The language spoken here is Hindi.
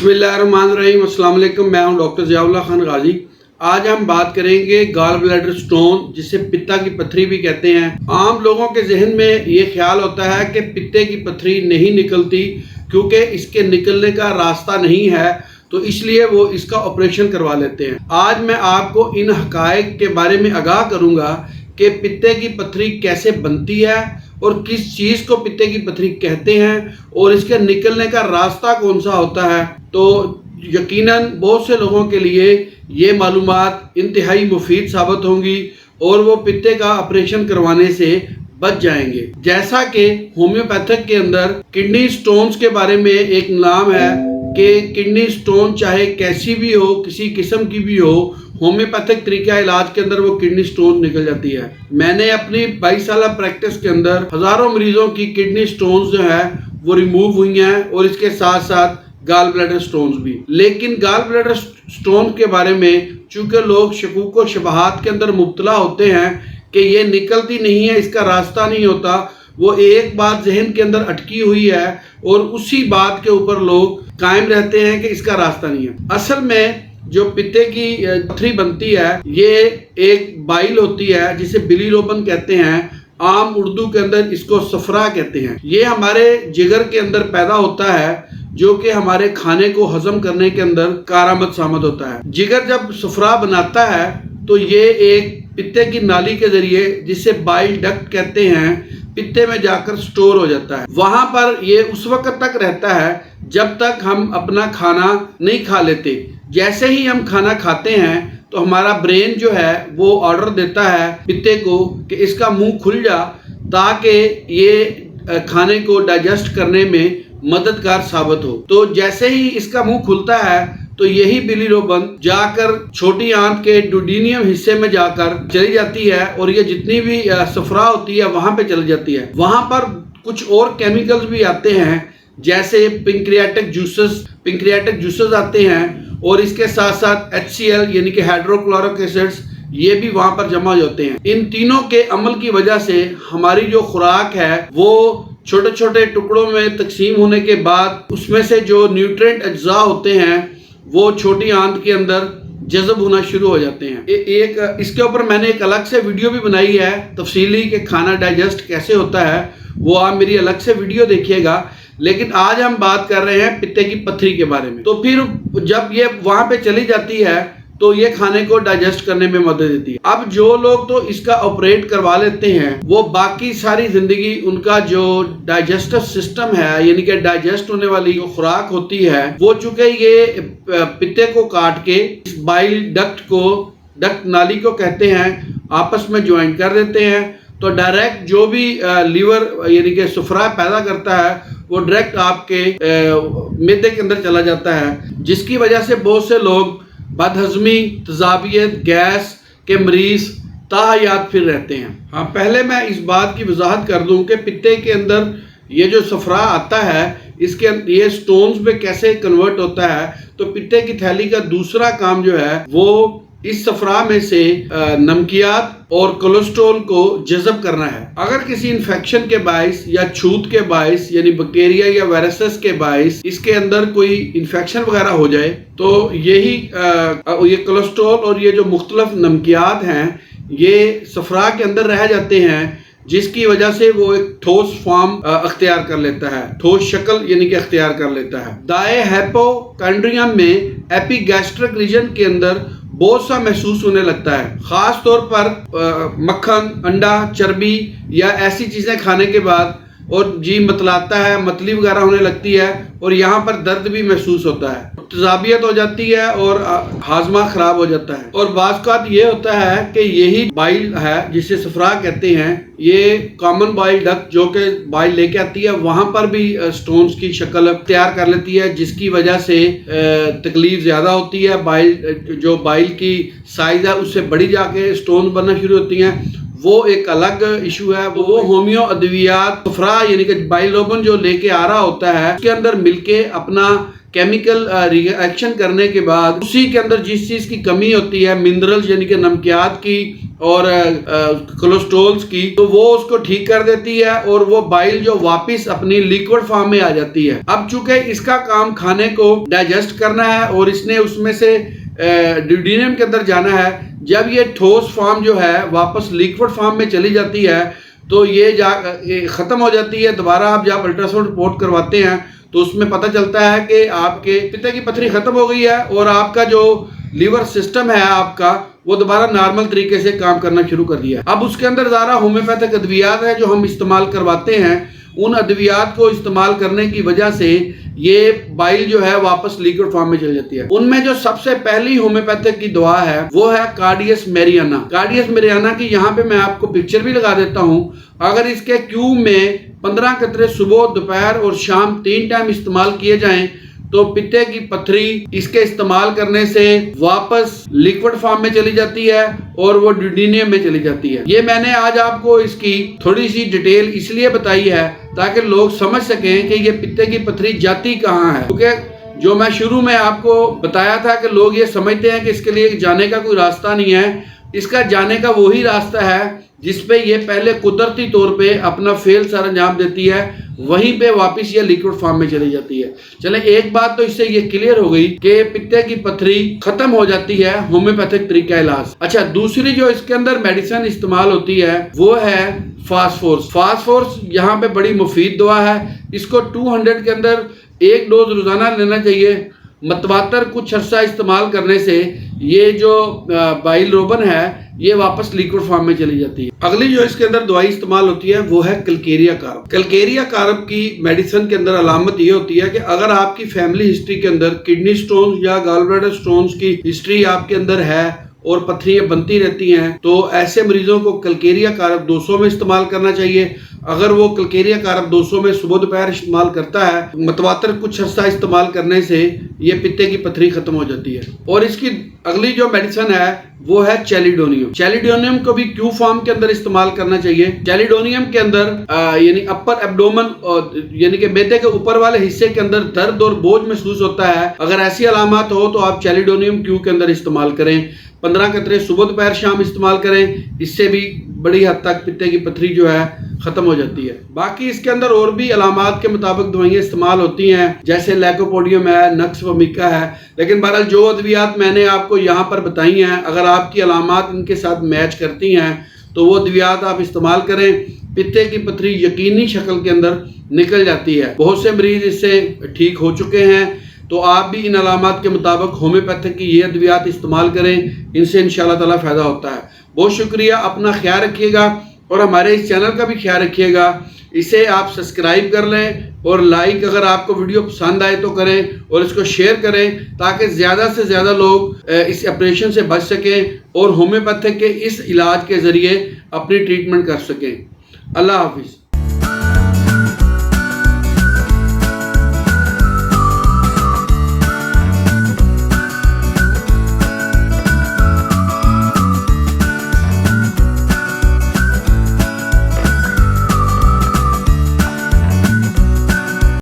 बिस्मिल्लाहिर्रहमानिर्रहीम। अस्सलाम वालेकुम। मैं हूं डॉक्टर ज़ियाउल्लाह खान गाजी। आज हम बात करेंगे गॉल ब्लैडर स्टोन, जिसे पित्ता की पथरी भी कहते हैं। आम लोगों के जहन में ये ख्याल होता है कि पित्ते की पथरी नहीं निकलती क्योंकि इसके निकलने का रास्ता नहीं है, तो इसलिए वो इसका ऑपरेशन करवा लेते हैं। आज मैं आपको इन हकायक के बारे में आगाह करूंगा कि पित्ते की पथरी कैसे बनती है और किस चीज़ को पित्ते की पथरी कहते हैं और इसके निकलने का रास्ता कौन सा होता है। तो यकीनन बहुत से लोगों के लिए ये मालूमात इंतहाई मुफीद साबित होंगी और वो पित्ते का ऑपरेशन करवाने से बच जाएंगे। जैसा कि होम्योपैथिक के अंदर किडनी स्टोन्स के बारे में एक नाम है कि किडनी स्टोन चाहे कैसी भी हो, किसी किस्म की भी हो, होम्योपैथिक तरीका इलाज के अंदर वो किडनी स्टोन निकल जाती है। मैंने अपनी 22 साल प्रैक्टिस के अंदर हजारों मरीजों की किडनी स्टोन्स जो है वो रिमूव हुई हैं और इसके साथ साथ गॉल ब्लैडर स्टोन्स भी। लेकिन गॉल ब्लैडर स्टोन के बारे में चूंकि लोग शकूक व शबहात के अंदर मुब्तला होते हैं कि ये निकलती नहीं है, इसका रास्ता नहीं होता, वो एक बात जहन के अंदर अटकी हुई है और उसी बात के ऊपर लोग कायम रहते हैं कि इसका रास्ता नहीं है। असल में जो पित्ते की पथरी बनती है ये एक बाइल होती है जिसे बिलीरुबिन कहते हैं। आम उर्दू के अंदर इसको सफरा कहते हैं। ये हमारे जिगर के अंदर पैदा होता है जो कि हमारे खाने को हजम करने के अंदर कारआमद सामद होता है। जिगर जब सफरा बनाता है तो ये एक पित्ते की नाली के जरिए, जिसे बाइल डक्ट कहते हैं, पित्ते में जाकर स्टोर हो जाता है। वहां पर ये उस वक्त तक रहता है जब तक हम अपना खाना नहीं खा लेते। जैसे ही हम खाना खाते हैं तो हमारा ब्रेन जो है वो ऑर्डर देता है पित्ते को कि इसका मुंह खुल जा, ताकि ये खाने को डाइजेस्ट करने में मददगार साबित हो। तो जैसे ही इसका मुंह खुलता है तो यही बिलीरुबिन जाकर छोटी आंत के डुडीनियम हिस्से में जाकर चली जाती है और ये जितनी भी सफरा होती है वहां पे चली जाती है। वहां पर कुछ और केमिकल्स भी आते हैं, जैसे पिंक्रियाटिक जूसेस आते हैं और इसके साथ साथ HCl यानी कि हाइड्रोक्लोरिक एसिड्स, ये भी वहां पर जमा होते हैं। इन तीनों के अमल की वजह से हमारी जो खुराक है वो छोटे छोटे टुकड़ों में तकसीम होने के बाद उसमें से जो न्यूट्रिएंट अज्जा होते हैं वो छोटी आंत के अंदर जज़ब होना शुरू हो जाते हैं। एक इसके ऊपर मैंने एक अलग से वीडियो भी बनाई है तफसीली कि खाना डाइजेस्ट कैसे होता है, वो आप मेरी अलग से वीडियो देखिएगा। लेकिन आज हम बात कर रहे हैं पित्ते की पथरी के बारे में। तो फिर जब ये वहां पे चली जाती है तो ये खाने को डाइजेस्ट करने में मदद देती है। अब जो लोग तो इसका ऑपरेट करवा लेते हैं वो बाकी सारी जिंदगी उनका जो डाइजेस्टिव सिस्टम है यानी कि डाइजेस्ट होने वाली जो खुराक होती है वो चूंकि ये पित्ते को काट के इस बाइल डक्ट नाली को कहते हैं आपस में ज्वाइन कर देते हैं, तो डायरेक्ट जो भी लीवर यानी कि सफरा पैदा करता है वो डायरेक्ट आपके मैदे के अंदर चला जाता है, जिसकी वजह से बहुत से लोग बदहजमी, तजाबियत, गैस के मरीज ताहयात फिर रहते हैं। हाँ, पहले मैं इस बात की वजाहत कर दूं कि पित्ते के अंदर ये जो सफरा आता है इसके ये स्टोन्स में कैसे कन्वर्ट होता है। तो पित्ते की थैली का दूसरा काम जो है वो इस सफरा में से नमकियात और कोलेस्ट्रॉल को जज़ब करना है। अगर किसी इन्फेक्शन के बाइस या छूत के बाइस यानी बैक्टीरिया या वायरसेस के बाइस इसके अंदर कोई इन्फेक्शन वगैरह हो जाए तो यही ये कोलेस्ट्रॉल और ये जो मुख्तलिफ नमकियात हैं ये सफरा के अंदर रह जाते हैं, जिसकी वजह से वो एक ठोस फॉर्म अख्तियार कर लेता है, ठोस शक्ल यानी कि अख्तियार कर लेता है। दाए हाइपोकॉन्ड्रियम में एपिगैस्ट्रिक रीजन के अंदर बहुत सा महसूस होने लगता है, खास तौर पर मक्खन, अंडा, चर्बी या ऐसी चीजें खाने के बाद, और जी मतलाता है, मतली वगैरह होने लगती है और यहाँ पर दर्द भी महसूस होता है, तजाबियत हो जाती है और हाजमा खराब हो जाता है। और बाज़ ये होता है कि यही बाइल है जिसे सफरा कहते हैं, ये कॉमन बाइल डक्ट जो कि बाइल लेके आती है वहां पर भी स्टोन्स की शक्ल तैयार कर लेती है, जिसकी वजह से तकलीफ ज़्यादा होती है। बाइल की साइज है उससे बड़ी जाके स्टोन बनना शुरू होती हैं, वो एक अलग इशू है। वो होम्यो अद्वियात सफरा यानी कि बिलीरुबिन जो लेके आ रहा होता है उसके अंदर मिलके अपना केमिकल रिएक्शन करने के बाद उसी के अंदर जिस चीज़ की कमी होती है, मिनरल्स यानी कि नमकियात की और कोलेस्ट्रॉल्स की, तो वो उसको ठीक कर देती है और वो बाइल जो वापस अपनी लिक्विड फॉर्म में आ जाती है। अब चूंकि इसका काम खाने को डाइजेस्ट करना है और इसने उसमें से ड्यूडेनम के अंदर जाना है, जब ये ठोस फॉर्म जो है वापस लिक्विड फॉर्म में चली जाती है तो ये ख़त्म हो जाती है। दोबारा आप जब अल्ट्रासाउंड रिपोर्ट करवाते हैं तो उसमें पता चलता है कि आपके पित्ते की पथरी ख़त्म हो गई है और आपका जो लीवर सिस्टम है आपका वो दोबारा नॉर्मल तरीके से काम करना शुरू कर दिया। अब उसके अंदर ज़्यादा होम्योपैथिक अद्वियात है जो हम इस्तेमाल करवाते हैं। उन अद्वियात को इस्तेमाल करने की वजह से ये बाइल जो है वापस लिक्विड फॉर्म में चली जाती है। उनमें जो सबसे पहली होम्योपैथिक की दवा है वो है कार्डियस मेरियाना। कार्डियस मेरियाना की यहाँ पे मैं आपको पिक्चर भी लगा देता हूँ। अगर इसके क्यूब में 15 कतरे सुबह, दोपहर और शाम 3 टाइम इस्तेमाल किए जाएं तो पित्ते की पथरी इसके इस्तेमाल करने से वापस लिक्विड फॉर्म में चली जाती है और वो ड्यूडेनियम में चली जाती है। ये मैंने आज आपको इसकी थोड़ी सी डिटेल इसलिए बताई है ताकि लोग समझ सकें कि ये पित्ते की पथरी जाती कहाँ है, क्योंकि जो मैं शुरू में आपको बताया था कि लोग ये समझते हैं कि इसके लिए जाने का कोई रास्ता नहीं है। इसका जाने का वही रास्ता है जिसपे ये पहले कुदरती तौर पे अपना फेल सर अंजाम देती है, वहीं पे वापस ये लिक्विड फॉर्म में चली जाती है। चले, एक बात तो इससे ये क्लियर हो गई कि पित्ते की पथरी खत्म हो जाती है होम्योपैथिक तरीका इलाज। अच्छा, दूसरी जो इसके अंदर मेडिसिन इस्तेमाल होती है वो है फास्फोरस। फास्फोरस यहाँ पे बड़ी मुफीद दवा है। इसको 200 के अंदर 1 डोज रोजाना लेना चाहिए। मतवातर कुछ अर्सा इस्तेमाल करने से ये जो बाइल रोबन है ये वापस लिक्विड फॉर्म में चली जाती है। अगली जो इसके अंदर दवाई इस्तेमाल होती है वो है कलकेरिया कार्ब। कलकेरिया कार्ब की मेडिसिन के अंदर अलामत ये होती है कि अगर आपकी फैमिली हिस्ट्री के अंदर किडनी स्टोन या गॉल ब्लैडर स्टोन्स की हिस्ट्री आपके अंदर है और पथरियां बनती रहती हैं तो ऐसे मरीजों को कलकेरिया कार्ब 200 में इस्तेमाल करना चाहिए। अगर वो कलकेरिया कार्ब 200 में सुबह दोपहर इस्तेमाल करता है, मतवातर कुछ अर्सा इस्तेमाल करने से ये पित्ते की पथरी खत्म हो जाती है। और इसकी अगली जो मेडिसिन है वो है चैलिडोनियम। चैलिडोनियम को भी क्यू फॉर्म के अंदर इस्तेमाल करना चाहिए। चैलिडोनियम के अंदर यानी अपर एब्डोमेन यानी कि मैदे के ऊपर वाले हिस्से के अंदर दर्द और बोझ महसूस होता है, अगर ऐसी अलामत हो तो आप चैलिडोनियम क्यू के अंदर इस्तेमाल करें। 15 कतरे सुबह दोपहर शाम इस्तेमाल करें, इससे भी बड़ी हद तक पित्ते की पथरी जो है खत्म हो जाती है। बाकी इसके अंदर और भी अलामात के मुताबिक दवाइयाँ इस्तेमाल होती हैं, जैसे लैकोपोडियम है, नक्स वमिका है। लेकिन बहरहाल जो अद्वियात मैंने आपको यहाँ पर बताई हैं, अगर आपकी अलामात इनके साथ मैच करती हैं तो वो अद्वियात आप इस्तेमाल करें। पित्ते की पथरी यकीनी शक्ल के अंदर निकल जाती है। बहुत से मरीज इससे ठीक हो चुके हैं, तो आप भी इन अलामात के मुताबिक होम्योपैथिक की ये अद्वियात इस्तेमाल करें, इनसे इंशाल्लाह ताला फ़ायदा होता है। बहुत शुक्रिया, अपना ख्याल रखिएगा और हमारे इस चैनल का भी ख्याल रखिएगा। इसे आप सब्सक्राइब कर लें और लाइक अगर आपको वीडियो पसंद आए तो करें और इसको शेयर करें ताकि ज़्यादा से ज़्यादा लोग इस ऑपरेशन से बच सकें और होम्योपैथिक के इस इलाज के ज़रिए अपनी ट्रीटमेंट कर सकें। अल्लाह हाफिज़।